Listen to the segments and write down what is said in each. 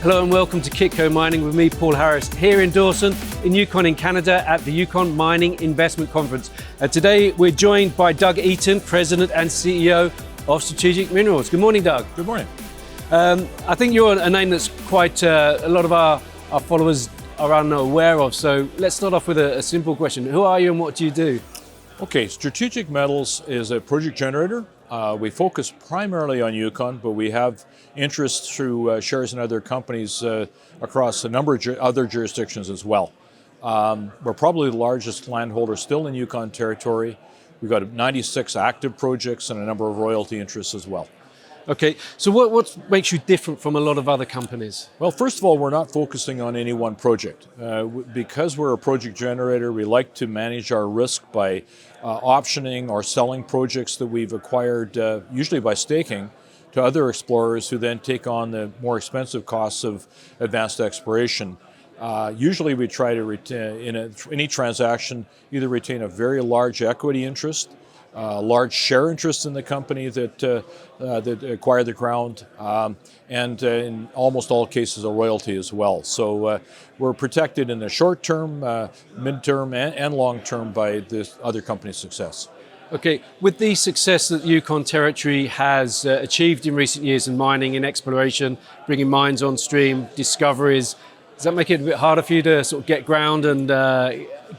Hello and welcome to Kitco Mining with me, Paul Harris, here in Dawson, in Yukon in Canada at the Yukon Mining Investment Conference. Today we're joined by Doug Eaton, President and CEO of Strategic Minerals. Good morning, Doug. Good morning. I think you're a name that's quite a lot of our followers are unaware of, so let's start off with a simple question. Who are you and what do you do? Okay, Strategic Metals is a project generator. We focus primarily on Yukon, but we have interests through shares in other companies across a number of other jurisdictions as well. We're probably the largest landholder still in Yukon territory. We've got 96 active projects and a number of royalty interests as well. Okay, so what makes you different from a lot of other companies? Well, first of all, we're not focusing on any one project. Because we're a project generator, we like to manage our risk by optioning or selling projects that we've acquired, usually by staking, to other explorers who then take on the more expensive costs of advanced exploration. Usually we try to retain, in any transaction, either retain a very large equity interest, large share interest in the company that acquired the ground, and in almost all cases a royalty as well. So we're protected in the short term, mid-term, and long term by this other company's success. Okay, with the success that Yukon territory has achieved in recent years in mining, in exploration, bringing mines on stream, discoveries, does that make it a bit harder for you to sort of get ground and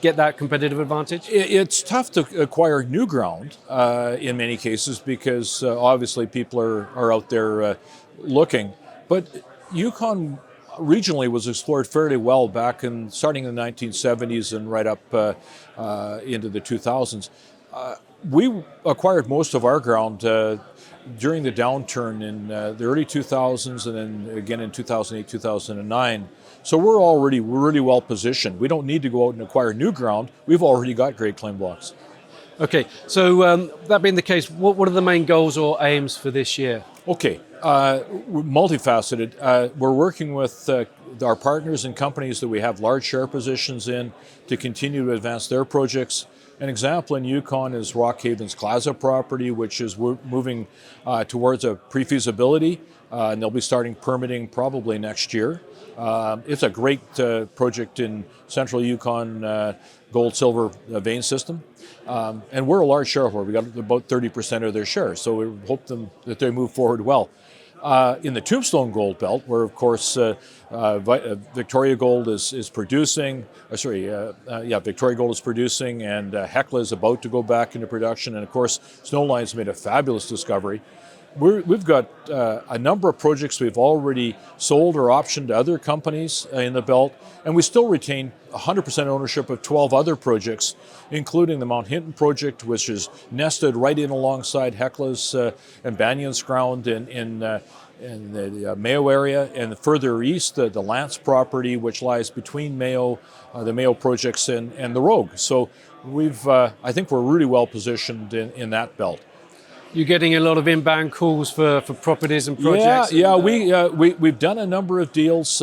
get that competitive advantage? It's tough to acquire new ground in many cases because obviously people are out there looking. But Yukon regionally was explored fairly well back starting in the 1970s and right up into the 2000s. We acquired most of our ground during the downturn in the early 2000s and then again in 2008, 2009. So we're already really well positioned. We don't need to go out and acquire new ground. We've already got great claim blocks. Okay, so that being the case, what are the main goals or aims for this year? Okay, multifaceted. We're working with our partners and companies that we have large share positions in to continue to advance their projects. An example in Yukon is Rockhaven's Claza property, which is moving towards a pre-feasibility, and they'll be starting permitting probably next year. It's a great project in central Yukon gold-silver vein system, and we're a large shareholder. We got about 30% of their shares, so we hope that they move forward well. In the Tombstone Gold Belt, where of course Victoria Gold is producing, Victoria Gold is producing, and Hecla is about to go back into production, and of course Snowline's made a fabulous discovery. We've got a number of projects we've already sold or optioned to other companies in the belt, and we still retain 100% ownership of 12 other projects, including the Mount Hinton project, which is nested right in alongside Hecla's and Banyan's ground in the Mayo area, and further east, the Lance property, which lies between Mayo, the Mayo projects, and the Rogue. So I think we're really well positioned in that belt. You're getting a lot of inbound calls for properties and projects? Yeah, we've done a number of deals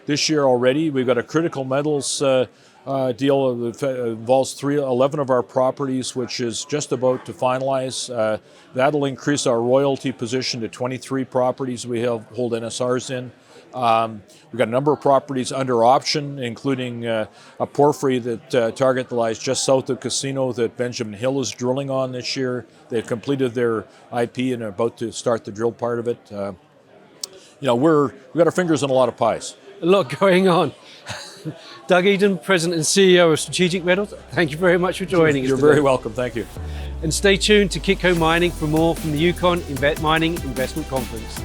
this year already. We've got a critical metals deal that involves 11 of our properties, which is just about to finalize. That'll increase our royalty position to 23 properties we hold NSRs in. We've got a number of properties under option, including a porphyry that target that lies just south of Casino that Benjamin Hill is drilling on this year. They've completed their IP and are about to start the drill part of it. We've got our fingers in a lot of pies. A lot going on. Doug Eaton, President and CEO of Strategic Metals, thank you very much for joining us. You're very welcome, thank you. And stay tuned to Kitco Mining for more from the Yukon Mining Investment Conference.